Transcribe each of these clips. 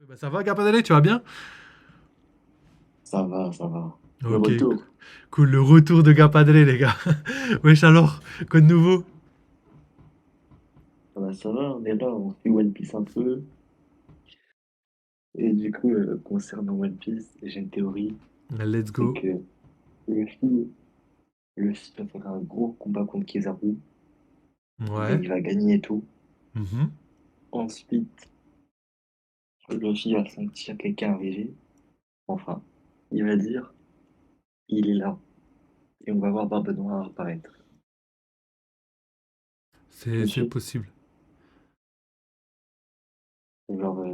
Bah, ça va, Gapadale, tu vas bien? Ça va, ça va. Le Ok, retour. cool, le retour de Gapadale, les gars. Wesh alors, quoi de nouveau? Ça va, on est là, on suit One Piece un peu. Et du coup, concernant One Piece, j'ai une théorie, Let's c'est go. que Luffy, Luffy va faire un gros combat contre Kizaru. Ouais. Il va gagner et tout. Mhm. Ensuite, Luffy va sentir quelqu'un arriver. Enfin, il va dire, il est là. Et on va voir Barbe Noire apparaître. Tu me C'est suis? possible. Genre,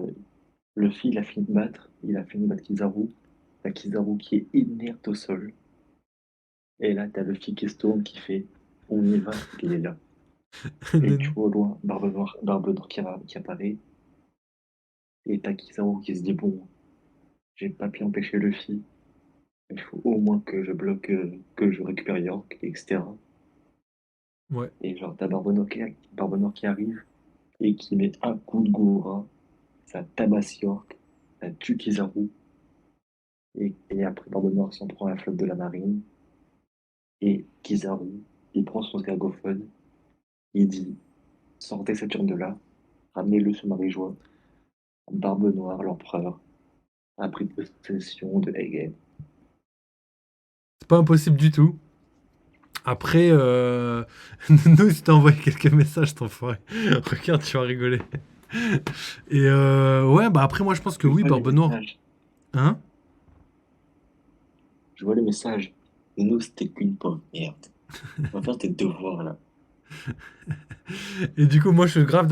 Luffy, il a fini de battre Kizaru. T'as Kizaru qui est inerte au sol. Et là, t'as Luffy qui se tourne, qui fait, on y va, il est là. Et tu vois au loin, Barbe Noire qui apparaît. Et t'as Kizaru qui se dit, bon, j'ai pas pu empêcher Luffy. Il faut au moins que je bloque, que je récupère York, etc. Ouais. Et genre, t'as Barbe Noire qui arrive et qui met un coup de Goura. Ça tabasse York. Ça tue Kizaru. Et après, Barbe Noire s'en prend à la flotte de la marine. Et Kizaru, il prend son ergophone. Il dit, sortez cette urne de là. Ramenez-le sur Marie-Joie. Barbe Noire, l'empereur, a pris possession de Egghead. C'est pas impossible du tout. Après, nous, si t'as envoyé quelques messages, t'enfoiré. Regarde, tu vas rigoler. Et ouais, bah après, moi, je pense que Je oui, vois les Barbe Noire. messages. Hein? Je vois les messages. Et nous, c'était qu'une pauvre merde. On va faire tes devoirs, là. Et du coup, moi, je suis grave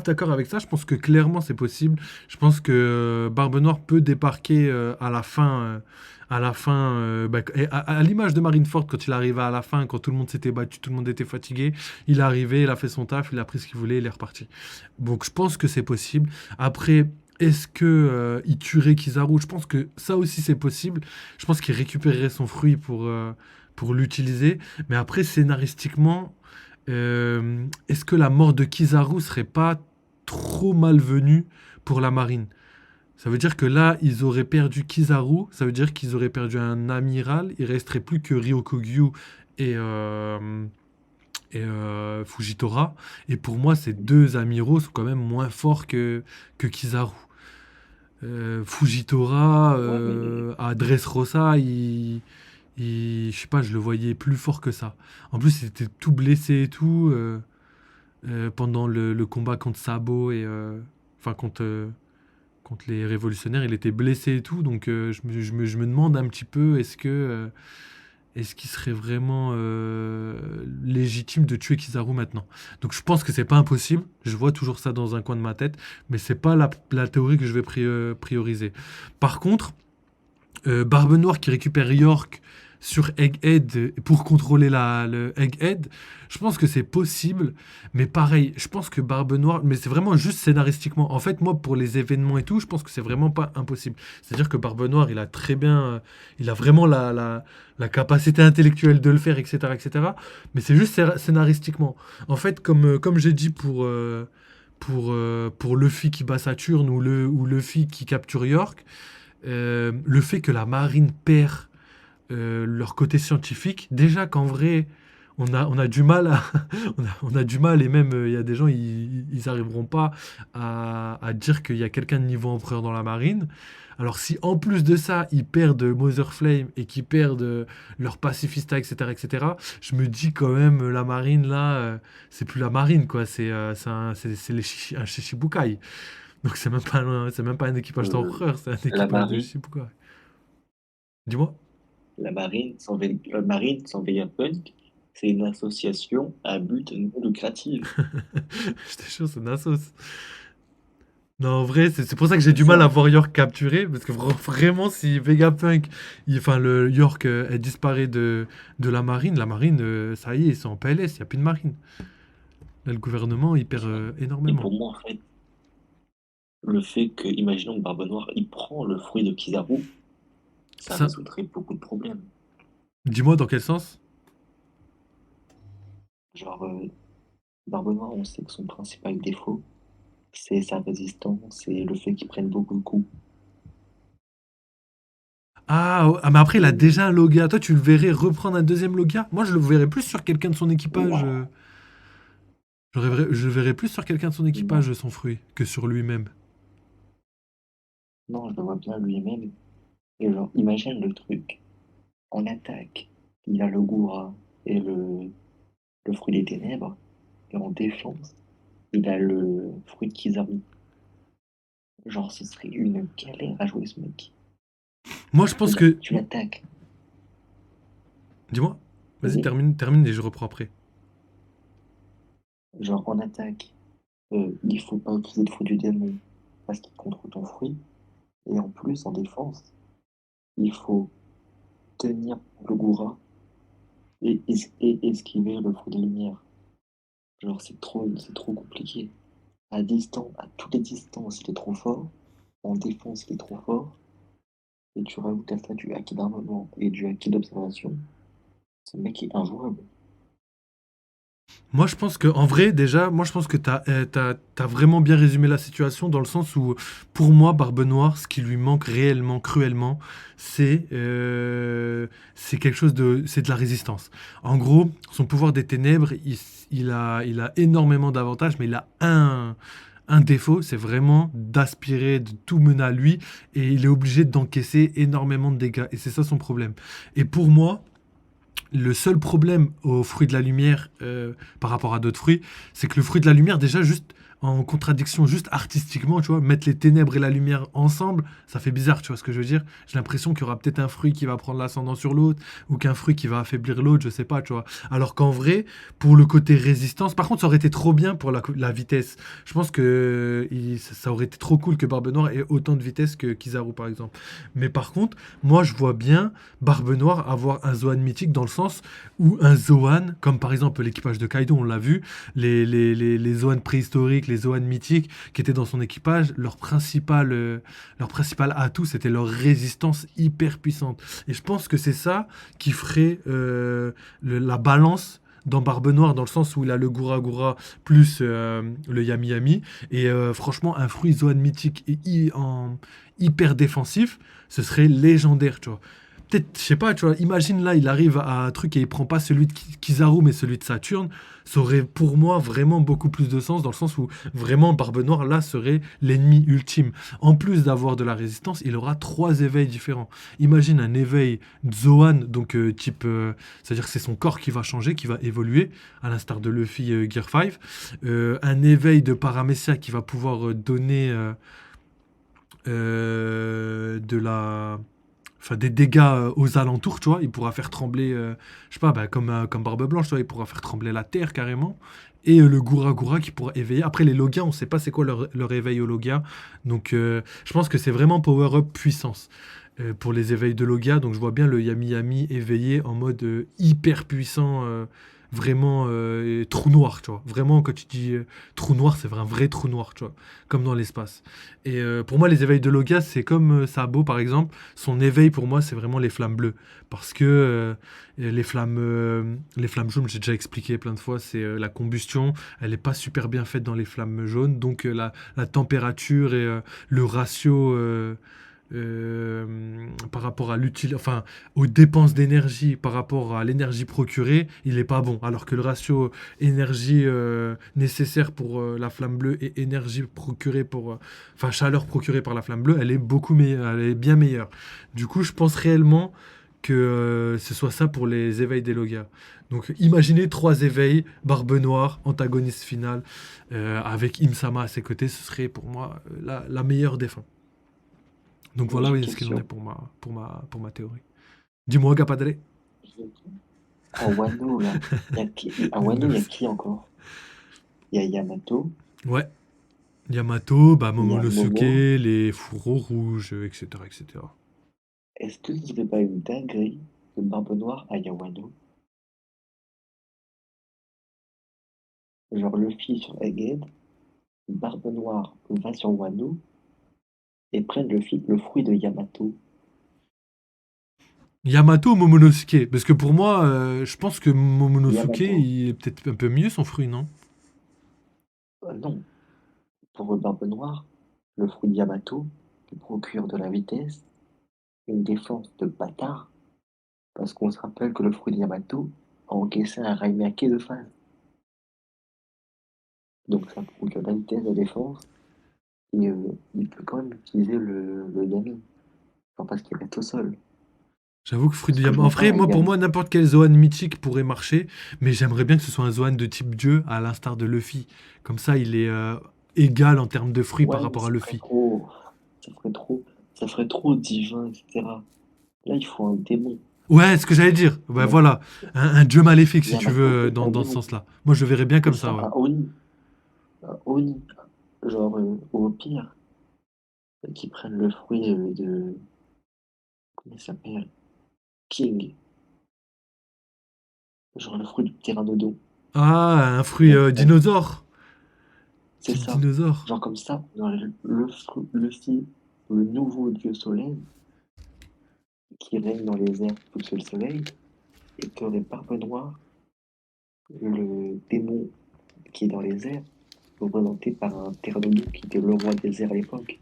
d'accord avec ça. Je pense que clairement, c'est possible. Je pense que Barbe Noire peut débarquer à la fin, bah, et à l'image de Marineford, quand il arrivait à la fin, quand tout le monde s'était battu, tout le monde était fatigué, il est arrivé, il a fait son taf, il a pris ce qu'il voulait, il est reparti. Donc, je pense que c'est possible. Après, est-ce que il tuerait Kizaru? Je pense que ça aussi, c'est possible. Je pense qu'il récupérerait son fruit pour l'utiliser. Mais après, scénaristiquement, est-ce que la mort de Kizaru serait pas trop malvenue pour la marine? Ça veut dire que là, ils auraient perdu Kizaru, ça veut dire qu'ils auraient perdu un amiral, il resterait plus que Ryokugyu et, Fujitora. Et pour moi, ces deux amiraux sont quand même moins forts que Kizaru. Fujitora, Ouais, mais à Dressrosa, je sais pas, je le voyais plus fort que ça. En plus, il était tout blessé et tout. Pendant le combat contre Sabo et enfin contre les révolutionnaires, il était blessé et tout, donc je me demande un petit peu est-ce qu'il serait vraiment légitime de tuer Kizaru maintenant. Donc je pense que c'est pas impossible, je vois toujours ça dans un coin de ma tête, mais c'est pas la théorie que je vais prioriser. Par contre, Barbe Noire qui récupère York sur Egghead pour contrôler le Egghead, je pense que c'est possible, mais pareil, je pense que Barbe Noire, mais c'est vraiment juste scénaristiquement. En fait, moi, pour les événements et tout, je pense que c'est vraiment pas impossible. C'est-à-dire que Barbe Noire, il a très bien, il a vraiment la capacité intellectuelle de le faire, etc., etc. Mais c'est juste scénaristiquement. En fait, comme j'ai dit pour Luffy qui bat Saturne ou Luffy qui capture York, le fait que la marine perd leur côté scientifique, déjà qu'en vrai, on a du mal à, on a du mal et même il y a des gens, ils arriveront pas à dire qu'il y a quelqu'un de niveau empereur dans la marine. Alors si en plus de ça, ils perdent Mother Flame et qu'ils perdent leur pacifista, etc., etc., je me dis quand même, la marine là, c'est plus la marine, quoi. C'est un Shichibukai. Donc c'est même pas un équipage euh, d'empereur, c'est un la équipage de marine, Shichibukai. Dis-moi. la marine sans Vegapunk, c'est une association à but non lucratif. J'étais chaud, c'est Nassos. Non, en vrai, c'est pour ça que j'ai C'est du mal à ça. voir York capturé, parce que vraiment, si Vegapunk, enfin le York, elle disparaît de la marine, ça y est, ils sont en PLS, il n'y a plus de marine. Là, le gouvernement, il C'est perd ça. Et énormément. pour moi, en fait, le fait que, imaginons que Barbe Noire, il prend le fruit de Kizaru, ça Ça, résoudrait beaucoup de problèmes. dis-moi dans quel sens? Genre, Barbe Noire, on sait que son principal défaut, C'est sa résistance et le fait qu'il prenne beaucoup de coups. Ah, mais après, il a Et déjà un Logia. Toi, tu le verrais reprendre un deuxième Logia? Moi, je le verrais plus sur quelqu'un de son équipage. ouah, Je le verrais plus sur quelqu'un de son non, équipage, son fruit, que sur lui-même. non, je le vois bien lui-même. Et genre, imagine le truc. En attaque, il a le Goura et le fruit des ténèbres. Et en défense, il a le fruit de Kizaru. Genre, ce serait une galère à jouer ce mec. Moi, je pense C'est-à-dire, que. tu l'attaques. Dis-moi. Vas-y, Vas-y. termine et je reprends après. Genre, en attaque, il faut pas utiliser le fruit du démon parce qu'il contre ton fruit. Et en plus, en défense, il faut tenir le Goura et esquiver le fruit de lumière. Genre, c'est trop compliqué. À distance, à toutes les distances, il est trop fort. En défense, il est trop fort. Et tu rajoutes à ça du haki d'armement et du haki d'observation. Ce mec est injouable. Moi, je pense que, en vrai, déjà, moi, je pense que t'as vraiment bien résumé la situation dans le sens où, pour moi, Barbe Noire, ce qui lui manque réellement, cruellement, c'est quelque chose c'est de la résistance. En gros, son pouvoir des ténèbres, il a énormément d'avantages, mais il a un défaut, c'est vraiment d'aspirer, de tout mener à lui, et il est obligé d'encaisser énormément de dégâts. Et c'est ça son problème. Et pour moi, le seul problème au fruit de la lumière par rapport à d'autres fruits, c'est que le fruit de la lumière, déjà, juste en contradiction, juste artistiquement, tu vois, mettre les ténèbres et la lumière ensemble, ça fait bizarre, tu vois ce que je veux dire? J'ai l'impression qu'il y aura peut-être un fruit qui va prendre l'ascendant sur l'autre, ou qu'un fruit qui va affaiblir l'autre, je sais pas, tu vois. Alors qu'en vrai, pour le côté résistance, par contre, ça aurait été trop bien pour la vitesse. Je pense que ça aurait été trop cool que Barbe Noire ait autant de vitesse que Kizaru, par exemple. Mais par contre, moi, je vois bien Barbe Noire avoir un Zoan mythique dans le sens où un Zoan, comme par exemple l'équipage de Kaido, on l'a vu, les Zoan préhistoriques, les Zoan mythiques qui étaient dans son équipage, leur principal atout, c'était leur résistance hyper puissante. Et je pense que c'est ça qui ferait la balance dans Barbe Noire, dans le sens où il a le Gura Gura plus le Yami Yami. Et franchement, un fruit Zoan mythique et hyper défensif, ce serait légendaire, tu vois. Peut-être, je sais pas, tu vois, imagine là, il arrive à un truc et il prend pas celui de Kizaru, mais celui de Saturne. Ça aurait pour moi vraiment beaucoup plus de sens dans le sens où vraiment Barbe Noire là serait l'ennemi ultime. En plus d'avoir de la résistance, il aura trois éveils différents. Imagine un éveil Zoan, donc type, c'est-à-dire que c'est son corps qui va changer, qui va évoluer, à l'instar de Luffy Gear 5. Un éveil de Paramecia qui va pouvoir donner de la enfin des dégâts aux alentours, tu vois. Il pourra faire trembler, je sais pas, bah, comme Barbe Blanche, tu vois, il pourra faire trembler la terre carrément. Et le Gura Gura qui pourra éveiller. Après, les Logias, on sait pas c'est quoi leur éveil au Logia. Donc, je pense que c'est vraiment power-up puissance pour les éveils de Logia. Donc, je vois bien le Yami Yami éveillé en mode hyper puissant, vraiment trou noir, tu vois. Vraiment, quand tu dis trou noir, c'est un vrai trou noir, tu vois, comme dans l'espace. Et pour moi, les éveils de Logia, c'est comme Sabo, par exemple. Son éveil, pour moi, c'est vraiment les flammes bleues. Parce que les flammes jaunes, j'ai déjà expliqué plein de fois, c'est la combustion. Elle n'est pas super bien faite dans les flammes jaunes. Donc, la température et le ratio par rapport à enfin, aux dépenses d'énergie par rapport à l'énergie procurée, il est pas bon. Alors que le ratio énergie nécessaire pour la flamme bleue et énergie procurée pour, enfin, chaleur procurée par la flamme bleue, elle est beaucoup meilleure, elle est bien meilleure. Du coup, je pense réellement que ce soit ça pour les éveils des Logia. Donc imaginez trois éveils, Barbe Noire, antagoniste final, avec Imsama à ses côtés, ce serait pour moi la meilleure des fins. Donc Moi, voilà j'ai une oui, ce qu'il en est question. pour ma théorie. Dis-moi, Gapadre. À Wano, là, à Le Wano, il y a news. qui encore? Il y a Yamato, Ouais. Yamato, bah, il y a Momonosuke, Momo. les fourreaux rouges, etc., etc. Est-ce que ce serait pas une dinguerie que Barbe Noire aille à Wano? Genre Luffy sur Egghead, Barbe Noire va sur Wano et prenne le fruit de Yamato. Yamato ou Momonosuke? Parce que pour moi, je pense que Momonosuke, Yamato. il est peut-être un peu mieux son fruit, non? Non. pour Barbe Noire, le fruit Yamato lui procure de la vitesse, une défense de bâtard, parce qu'on se rappelle que le fruit Yamato a encaissé un Raimake de phase. Donc ça procure de la vitesse de défense, et il peut quand même utiliser le Yami, enfin, parce qu'il reste au sol. J'avoue que fruit Parce de que je diamant. En vois vrai, pas moi, pour Yami. moi, n'importe quel Zoan mythique pourrait marcher, mais j'aimerais bien que ce soit un Zoan de type Dieu, à l'instar de Luffy. Comme ça, il est égal en termes de fruits par Ouais, mais rapport à Luffy. ça ferait trop, ça ferait trop divin, etc. Là, il faut un démon. Ouais, ce que j'allais dire. Ouais, Yam- voilà. Un Dieu maléfique, si tu Yamato veux, est un dans ce démon. sens-là. Moi, je le verrais bien C'est comme ça, ça, ouais. Un Oni, genre, au pire, qui prennent le fruit de, comment il s'appelle? King, genre le fruit du pteranodon. Ah, un fruit Et dinosaure. c'est Type ça, dinosaure. genre comme ça, genre le nouveau dieu soleil, qui règne dans les airs sous le soleil, et que les Barbe Noire, le démon qui est dans les airs, représenté par un pteranodon qui était le roi des airs à l'époque.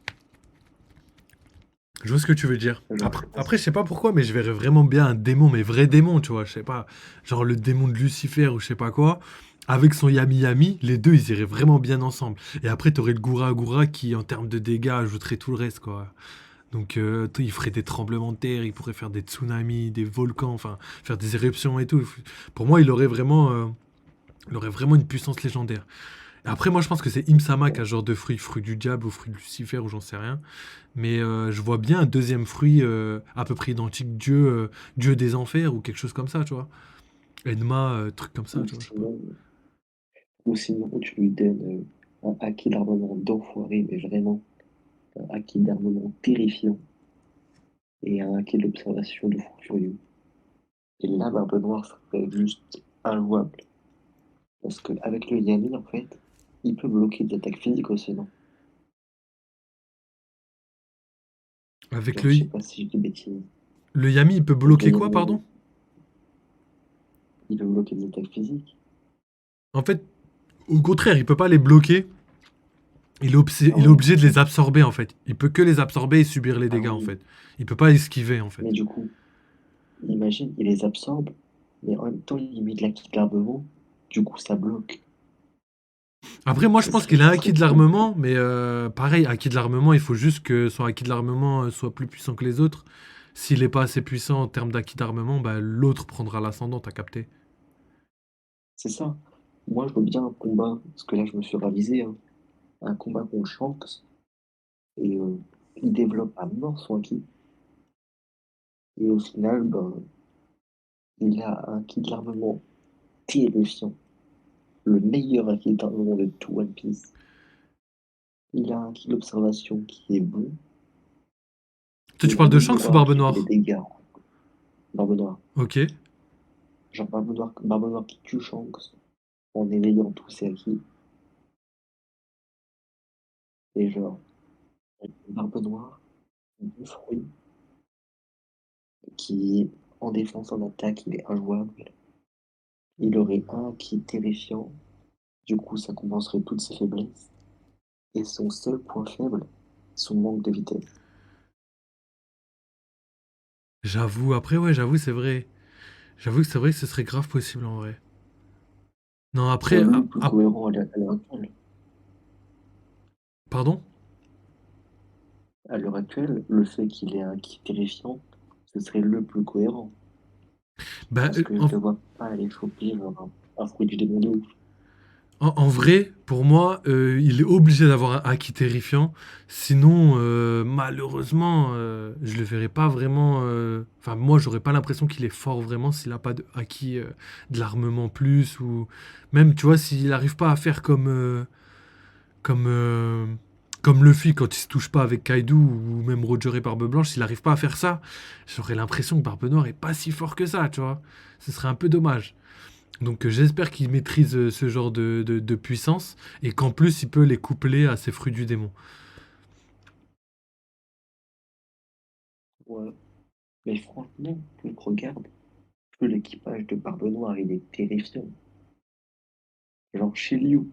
Je vois ce que tu veux dire. Genre, je sais pas Après, si... je sais pas pourquoi, mais je verrais vraiment bien un démon, mais vrai démon, tu vois. Je sais pas. Genre le démon de Lucifer ou je sais pas quoi. Avec son Yami Yami, les deux, ils iraient vraiment bien ensemble. Et après, t'aurais le Goura Goura qui, en termes de dégâts, ajouterait tout le reste, quoi. Donc, il ferait des tremblements de terre, il pourrait faire des tsunamis, des volcans, enfin, faire des éruptions et tout. Pour moi, il aurait vraiment une puissance légendaire. Après, moi, je pense que c'est Imsama qui a ce genre de fruit, fruit du diable ou fruit de Lucifer ou j'en sais rien. Mais je vois bien un deuxième fruit à peu près identique, Dieu des enfers ou quelque chose comme ça, tu vois. Enma, truc comme ça, Ou tu vois, je sais pas. sinon, ou sinon tu lui donnes un acquis d'armement d'enfoiré, mais vraiment, un acquis d'armement terrifiant, et un acquis d'observation de fou furieux. Et là, Barbe Noire serait juste injouable. Parce qu'avec le Yami, en fait, il peut bloquer des attaques physiques aussi, non? Avec Genre, je sais pas si je dis bêtises. le Yami, il peut Avec le bloquer quoi, Yami, pardon? il peut bloquer des attaques physiques. En fait, au contraire, il peut pas les bloquer. Ah Il est ouais? obligé de les absorber, en fait. Il peut que les absorber et subir les Ah dégâts, en oui. fait. Il peut pas esquiver, en fait. Mais du coup, imagine, il les absorbe, mais en même temps, il met de l'acquis d'armement. Du coup, ça bloque. Après, moi, je pense qu'il a Ça acquis serait de trop cool. l'armement, mais pareil, acquis de l'armement, il faut juste que son acquis de l'armement soit plus puissant que les autres. S'il est pas assez puissant en termes d'acquis d'armement, bah, l'autre prendra l'ascendant, t'as capté. C'est ça. Moi, je veux bien un combat, parce que là, je me suis ravisé, hein, un combat contre Shanks, et il développe à mort son acquis. Et au final, ben, il a un kit d'armement terrifiant. Le meilleur acquis d'armement de tout One Piece. Il a un kit d'observation qui est bon. Toi, tu Il a parles de le Shanks ou Goura Barbe qui fait des Noire? dégâts. Barbe Noire. Ok. Genre Barbe Noire qui tue Shanks en éveillant tous ses acquis. Et genre, Barbe Noire, du fruit, qui en défense, en attaque, il est injouable. Il aurait un qui est terrifiant. Du coup, ça compenserait toutes ses faiblesses. Et son seul point faible, son manque de vitesse. J'avoue, après, ouais, j'avoue, c'est vrai. J'avoue que c'est vrai que ce serait grave possible en vrai. Non, Ce serait après, le plus cohérent à l'heure actuelle. pardon? À l'heure actuelle, le fait qu'il ait un qui est terrifiant, ce serait le plus cohérent. Bah, Parce que je ne vois pas aller choper genre, un fruit du démon de ouf. en vrai, pour moi, il est obligé d'avoir un acquis terrifiant. Sinon, malheureusement, je le verrai pas vraiment. Enfin, moi, j'aurais pas l'impression qu'il est fort vraiment s'il a pas de acquis de l'armement plus. Ou même, tu vois, s'il arrive pas à faire comme, comme Luffy quand il se touche pas avec Kaido ou même Roger et Barbe Blanche, s'il arrive pas à faire ça, j'aurais l'impression que Barbe Noire est pas si fort que ça, tu vois. Ce serait un peu dommage. Donc j'espère qu'il maîtrise ce genre de puissance et qu'en plus il peut les coupler à ses fruits du démon. Ouais. Mais franchement, plus je regarde, plus l'équipage de Barbe Noire, il est terrifiant. Genre chez Liu.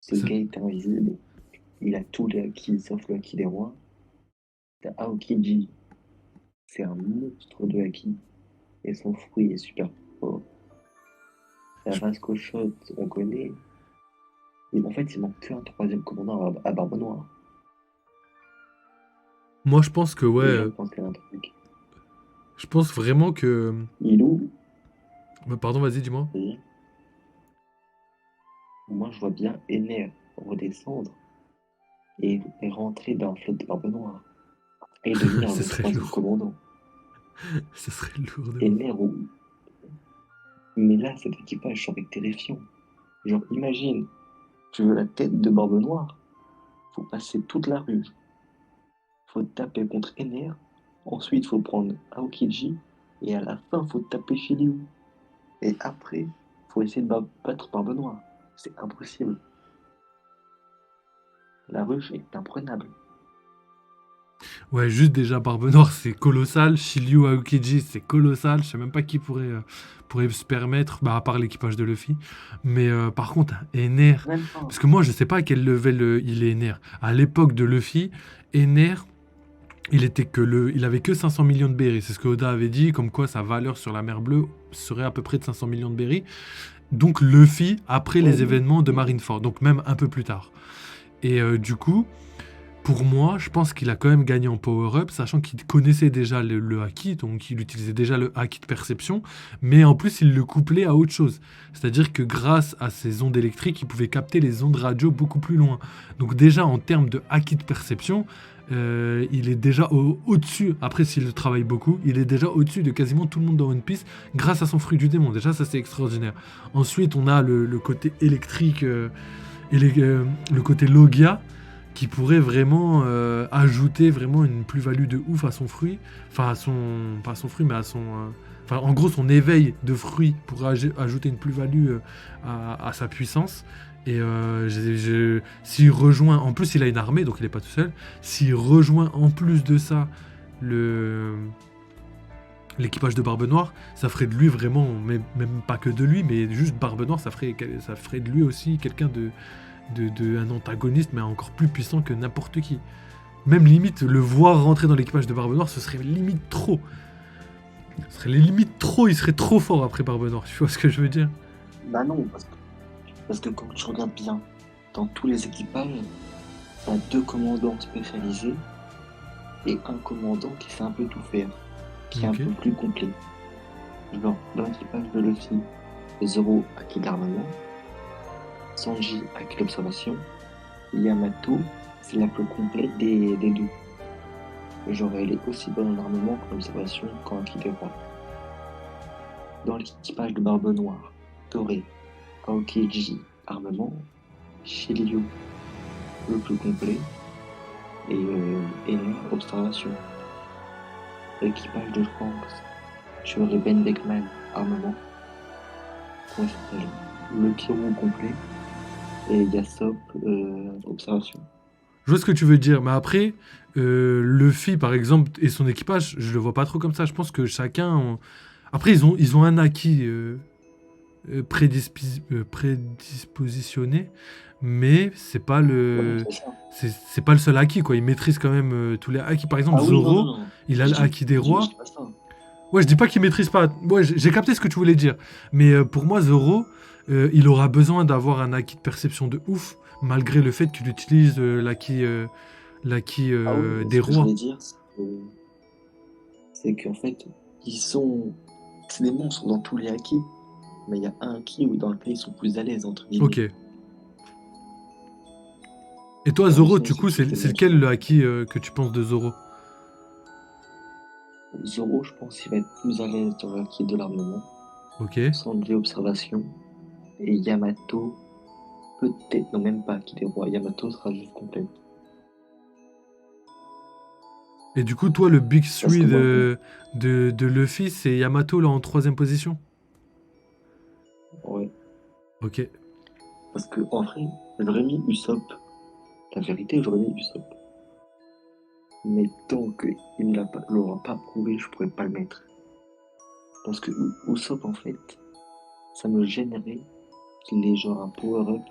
Ce C'est- gars est invisible. Il a tous les acquis sauf le acquis des rois. T'as Aokiji, c'est un monstre de acquis. Et son fruit est super fort. T'as je- Vasco Shot, on connaît. Et en fait, il manque qu'un troisième commandant à Barbe Noire. Moi, je pense que, ouais, Et j'en pense à un truc. je pense vraiment que. Ilou, Pardon, vas-y, dis-moi. et moi je vois bien Ener redescendre et rentrer dans la flotte de Barbe Noire. Et devenir Ce le serait troisième lourd. commandant. Ce serait lourd de ouf. Ener, mais là, cet équipage serait terrifiant. Genre, imagine, tu veux la tête de Barbe Noire, faut passer toute la rue, faut taper contre Ener, ensuite faut prendre Aokiji, et à la fin faut taper Shiryu. Et après, faut essayer de battre Barbe Noire. C'est impossible. La ruche est imprenable. Ouais, juste déjà Barbe Noire, c'est colossal. Shiryu Aokiji, c'est colossal. Je sais même pas qui pourrait se permettre, bah, à part l'équipage de Luffy. Mais par contre, Ener, Même pas. parce que moi, je sais pas à quel level il est Ener. À l'époque de Luffy, Ener, il avait que 500 millions de berries. C'est ce que Oda avait dit, comme quoi sa valeur sur la mer Bleue serait à peu près de 500 millions de berries. Donc Luffy, après Ouais, les événements de Marineford, donc même un peu plus tard. Et du coup, pour moi, je pense qu'il a quand même gagné en power-up, sachant qu'il connaissait déjà le haki, donc il utilisait déjà le haki de perception, mais en plus il le couplait à autre chose. C'est-à-dire que grâce à ses ondes électriques, il pouvait capter les ondes radio beaucoup plus loin. Donc déjà en termes de haki de perception, il est déjà au-dessus, après s'il le travaille beaucoup, il est déjà au-dessus de quasiment tout le monde dans One Piece grâce à son fruit du démon. Déjà ça c'est extraordinaire. Ensuite on a le côté électrique et le côté Logia qui pourrait vraiment ajouter vraiment une plus-value de ouf à son fruit, enfin à son, pas à son fruit, mais à son, enfin en gros son éveil de fruit pourrait ajouter une plus-value à sa puissance. Et s'il rejoint, en plus il a une armée, donc il n'est pas tout seul. S'il rejoint en plus de ça le l'équipage de Barbe Noire, ça ferait de lui vraiment, mais même pas que de lui, mais juste Barbe Noire, ça ferait de lui aussi quelqu'un un antagoniste, mais encore plus puissant que n'importe qui. Même limite, le voir rentrer dans l'équipage de Barbe Noire, ce serait limite trop. Ce serait limite trop, il serait trop fort après Barbe Noire, tu vois ce que je veux dire? bah non, parce que quand tu regardes bien, dans tous les équipages, t'as deux commandants spécialisés et un commandant qui sait un peu tout faire, qui est un Ok. peu plus complet. Genre, dans l'équipage de Luffy, Zoro a qui de l'armement, Sanji a qui l'observation, Yamato, c'est la plus complète des deux. Genre, elle est aussi bonne en armement qu'en observation qu'en acquis des rois. Dans l'équipage de Barbe Noire, Toré, Aokiji, armement, Shiryu, le plus complet, et Eren, observation. L'équipage de Shanks, j'aurais Ben Beckman, armement, comment il s'appelle? Le Kiro complet, et Yasop, observation. Je vois ce que tu veux dire, mais après, Luffy, par exemple, et son équipage, je le vois pas trop comme ça. Je pense que chacun. Après, ils ont un acquis prédispositionné, mais c'est pas Ouais, le. c'est ça. C'est pas le seul acquis, quoi. Il maîtrise quand même tous les acquis. Par exemple, Ah oui, non, non, Zoro, non. il a le acquis des Je rois. dis pas ça. Ouais, je dis pas qu'il maîtrise pas. Ouais, j'ai capté ce que tu voulais dire. Mais pour moi, Zoro, il aura besoin d'avoir un acquis de perception de ouf, malgré le fait qu'il utilise l'acquis Ah oui, mais des ce que je rois. voulais dire, c'est qu'en fait, ils sont. C'est des monstres dans tous les acquis, mais il y a un acquis où dans lequel ils sont plus à l'aise, entre guillemets. Ok. Et toi, T'as vu Zoro, du Sanji coup, qui c'est fait c'est lequel non-stop. le acquis que tu penses de Zoro? Zoro, je pense qu'il va être plus à l'aise dans l'acquis de l'armement. Ok. Sanji, observation. Et Yamato, peut-être, non, même pas acquis des rois. Yamato sera juste complet. Et du coup, toi, le Big Parce Three que moi, de Luffy, c'est Yamato là en troisième position? ouais. Ok. Parce que en vrai, j'aurais mis Usopp. La vérité, j'aurais mis Usopp. Mais tant qu'il ne l'aura pas prouvé, je pourrais pas le mettre. Parce que Usopp, en fait, ça me gênerait qu'il ait genre un power-up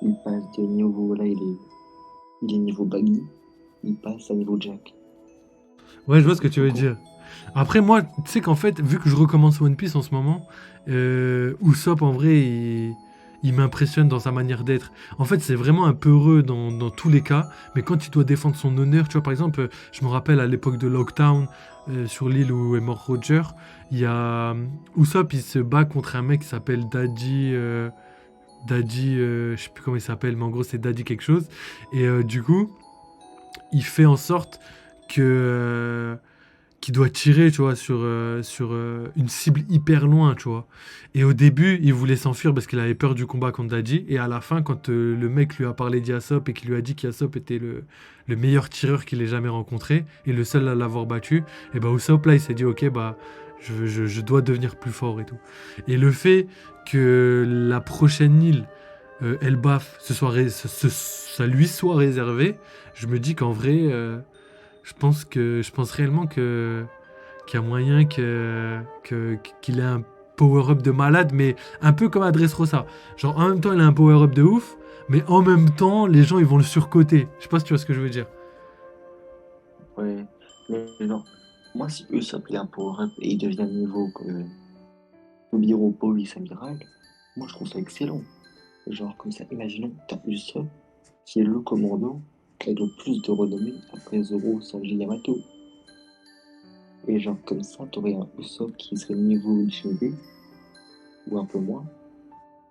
Il passe de niveau, là, il est niveau baggy, il passe à niveau jack. Ouais, je vois ce Qu'est-ce que que tu tu veux veux qu'on... dire. Après, moi, tu sais qu'en fait, vu que je recommence One Piece en ce moment, Usopp, en vrai, il m'impressionne dans sa manière d'être. En fait, c'est vraiment un peureux dans tous les cas, mais quand il doit défendre son honneur, tu vois, par exemple, je me rappelle à l'époque de Lockdown, sur l'île où est mort Roger, il y a Usopp, il se bat contre un mec qui s'appelle Daddy, je sais plus comment il s'appelle, mais en gros, c'est Daddy quelque chose. Et du coup, il fait en sorte que qui doit tirer, tu vois, sur une cible hyper loin, tu vois. Et au début, il voulait s'enfuir parce qu'il avait peur du combat contre Daddy. Et à la fin, quand le mec lui a parlé d'Yasop et qu'il lui a dit qu'Yasop était le meilleur tireur qu'il ait jamais rencontré et le seul à l'avoir battu, et bah Usopp là, il s'est dit, ok, bah je dois devenir plus fort et tout. Et le fait que la prochaine île, Elbaf, ça lui soit réservé, je me dis qu'en vrai, je pense réellement qu'il y a moyen qu'il ait un power-up de malade, mais un peu comme Dressrosa. Genre, en même temps, il a un power-up de ouf, mais en même temps, les gens, ils vont le surcoter. Je sais pas si tu vois ce que je veux dire. Ouais, mais genre, moi, si Usopp il a un power-up et il devient niveau comme Tobiro Police Amiral, moi, je trouve ça excellent. Genre, comme ça, imaginons que t'as Usopp, qui est le commando qui a le plus de renommée après Zoro, Sanji, Yamato. Et genre, comme ça, t'aurais un Usopp qui serait niveau Jinbe, ou un peu moins,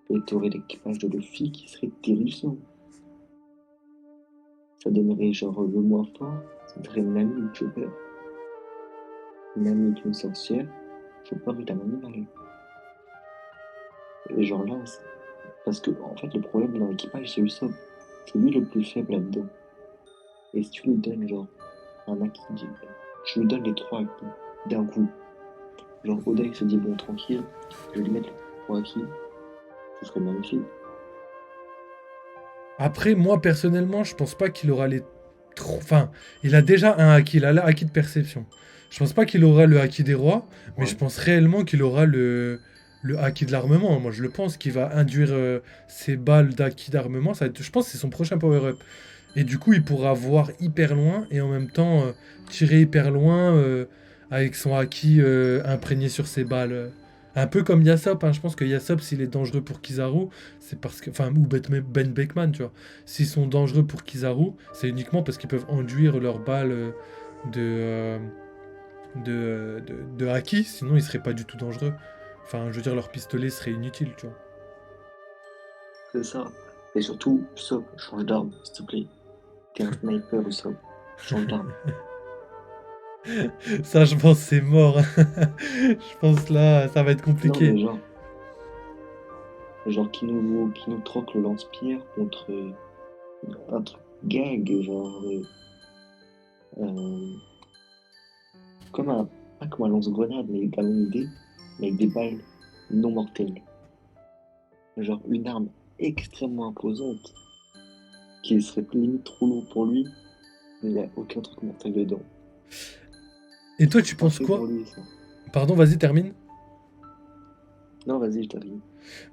et t'aurais l'équipage de Luffy qui serait terrifiant. Ça donnerait genre le moins fort, ça serait Nami Chopper. Nami est une sorcière, Chopper est un animal. Et genre là, parce que en fait, le problème dans l'équipage, c'est Usopp. C'est lui le plus faible là-dedans. Et si tu lui donnes genre un acquis, tu lui donnes les trois acquis d'un coup. Genre Oda il se dit bon tranquille, je vais lui mettre les trois acquis, ce serait magnifique. Après, moi, personnellement, je pense pas qu'il aura les... Enfin, il a déjà un haki, il a l'acquis de perception. Je pense pas qu'il aura le haki des rois, mais je Ouais, pense réellement qu'il aura le haki de l'armement. Moi, je le pense qu'il va induire ses balles d'acquis d'armement. Je pense que c'est son prochain power-up. Et du coup, il pourra voir hyper loin et en même temps tirer hyper loin avec son haki imprégné sur ses balles. Un peu comme Yasop, hein. Je pense que Yasop, s'il est dangereux pour Kizaru, c'est parce que. Enfin, ou Ben Beckman, tu vois. S'ils sont dangereux pour Kizaru, c'est uniquement parce qu'ils peuvent enduire leurs balles de, euh, de haki, sinon ils seraient pas du tout dangereux. Enfin, je veux dire, leur pistolet serait inutile, tu vois. c'est ça. Et surtout, Usopp, change d'arme, s'il te plaît. T'es un sniper, Usopp. Change d'arme. Ça, je pense, c'est mort. Je pense là, ça va être Non compliqué. mais genre qui nous troque le lance-pierre contre un truc gag, genre euh, comme un, pas comme un lance-grenade, mais la même idée, mais avec des balles non mortelles. Genre une arme extrêmement imposante, qui serait limite trop lourd pour lui, mais il n'y a aucun truc mortel dedans. Et Ce toi, serait tu penses parfait pour quoi? lui, ça. Pardon, vas-y, termine. Non, vas-y, je t'arrive.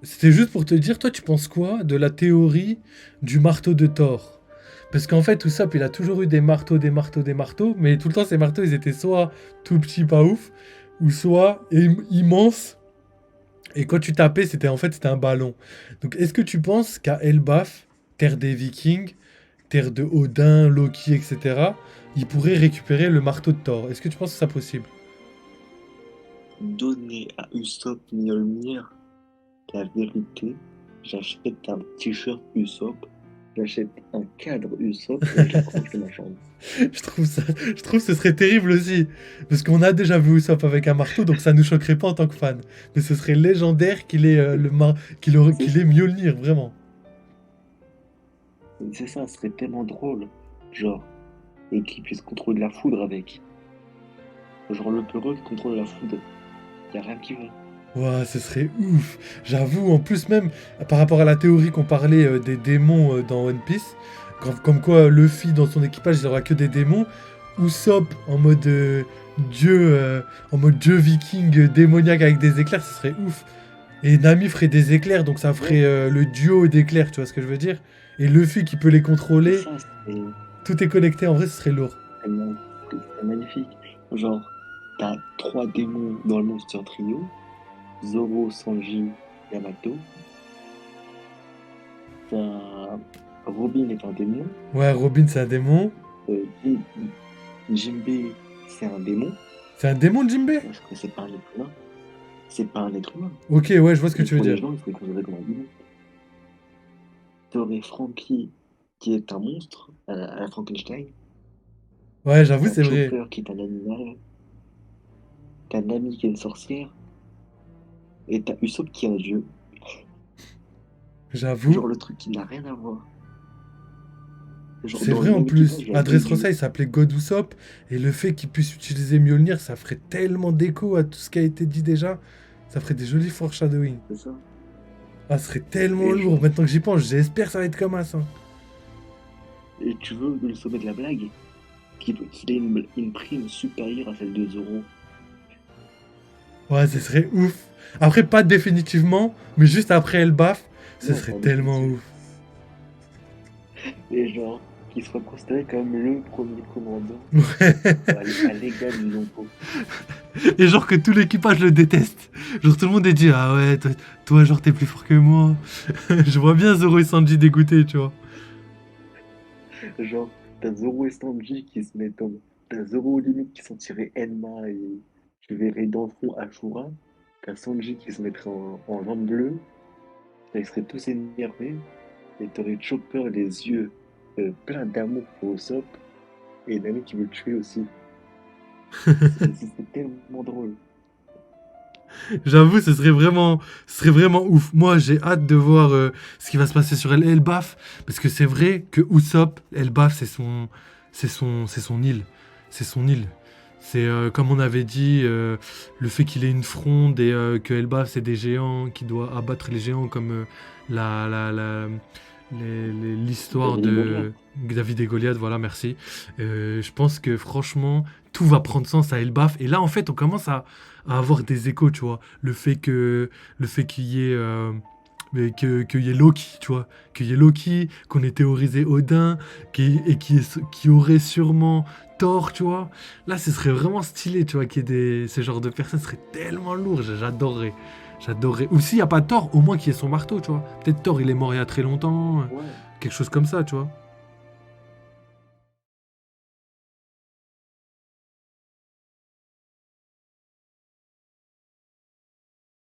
C'était juste pour te dire, toi, tu penses quoi de la théorie du marteau de Thor? Parce qu'en fait, Usopp, il a toujours eu des marteaux, des marteaux, des marteaux, mais tout le temps, ces marteaux, ils étaient soit tout petits, pas ouf, ou soit immenses. Et quand tu tapais, c'était un ballon. Donc, est-ce que tu penses qu'à Elbaf, terre des Vikings, terre de Odin, Loki, etc., il pourrait récupérer le marteau de Thor? Est-ce que tu penses que c'est possible? Donner à Usopp Mjolnir la vérité, j'achète un t-shirt Usopp, j'achète un cadre Usopp et je l'accroche dans ma chambre. Je trouve que ce serait terrible aussi. Parce qu'on a déjà vu Usopp avec un marteau, donc ça nous choquerait pas en tant que fan. Mais ce serait légendaire qu'il ait, C'est qu'il ait Mjolnir, vraiment. c'est ça, ce serait tellement drôle. Genre, et qu'il puisse contrôler la foudre avec. Genre le peureux qui contrôle la foudre. Y a rien qui va. Ouah, ce serait ouf. J'avoue, en plus même, par rapport à la théorie qu'on parlait des démons dans One Piece, comme quoi Luffy dans son équipage, il aura que des démons, Usopp en mode dieu, en mode dieu viking démoniaque avec des éclairs, ce serait ouf. Et Nami ferait des éclairs, donc ça Ouais, ferait le duo d'éclairs, tu vois ce que je veux dire? Et Luffy qui peut les c'est contrôler, ça, tout est connecté, en vrai, ce serait lourd. c'est magnifique. Genre, t'as trois démons dans le Monster Trio, Zoro, Sanji, Yamato. T'as Robin est un démon, Ouais, Robin, c'est un démon. Jin- Jinbei, c'est un démon. C'est un démon, Jinbei? Parce que c'est pas un être humain. C'est pas un être humain. Ok, ouais, je vois ce que Et tu veux pour les dire. gens, il faut les considérer comme un démon. T'aurais Franky, qui est un monstre, à la Frankenstein. Ouais, j'avoue, T'as c'est vrai. Chopper, qui est un animal. T'as Nami, qui est une sorcière. Et t'as Usopp, qui est un dieu. J'avoue. Genre, le truc qui n'a rien à voir. Genre, C'est dans le vrai en même équipage, plus. il y a deux Dressrosa, dieux. il s'appelait God Usopp. Et le fait qu'il puisse utiliser Mjolnir, ça ferait tellement d'écho à tout ce qui a été dit déjà. Ça ferait des jolis foreshadowing. C'est ça. Ah, ce serait tellement Et lourd. genre, Maintenant que j'y pense, j'espère que ça va être comme ça. et tu veux le sommet de la blague? Qu'il ait une prime supérieure à celle de Zoro. Ouais, ce serait ouf. Après, pas définitivement, mais juste après Elbaf, ce Non, serait pas tellement définitive. ouf. Et genre, qu'il soit considéré comme le premier commandant à l'égal du Yonko. Et genre que tout l'équipage le déteste. Genre tout le monde est dit, ah ouais, toi genre t'es plus fort que moi. Je vois bien Zoro et Sanji dégoûtés, tu vois. Genre, t'as Zoro et Sanji qui se mettent en... T'as Zoro limite qui sentirait Enma et qui verrait dans le fond Ashura. T'as Sanji qui se mettrait en jambe bleue. Ils seraient tous énervés. Et t'aurais Chopper les yeux pleins d'amour pour Usopp. Et Nami qui veut le tuer aussi. C'est tellement drôle. J'avoue, ce serait vraiment ouf. Moi, j'ai hâte de voir ce qui va se passer sur Elbaf, parce que c'est vrai que Usopp, Elbaf, c'est son île, c'est son île. C'est comme on avait dit, le fait qu'il ait une fronde et que Elbaf c'est des géants, qui doit abattre les géants comme la, la, la- l'histoire David et Goliath. de David et Goliath. Voilà, merci. Je pense que franchement, tout va prendre sens à Elbaf. Et là, en fait, on commence à avoir des échos, tu vois. Le fait qu'il y ait qu'il y ait Loki, tu vois, qu'il y ait Loki, qu'on ait théorisé Odin, qui aurait sûrement Thor, tu vois. Là, ce serait vraiment stylé, tu vois, qu'il y ait ce genre de personnes, ce serait tellement lourd, j'adorerais. J'adorerais. Ou s'il n'y a pas Thor, au moins qu'il y ait son marteau, tu vois. Peut-être Thor, il est mort il y a très longtemps, Ouais. quelque chose comme ça, tu vois.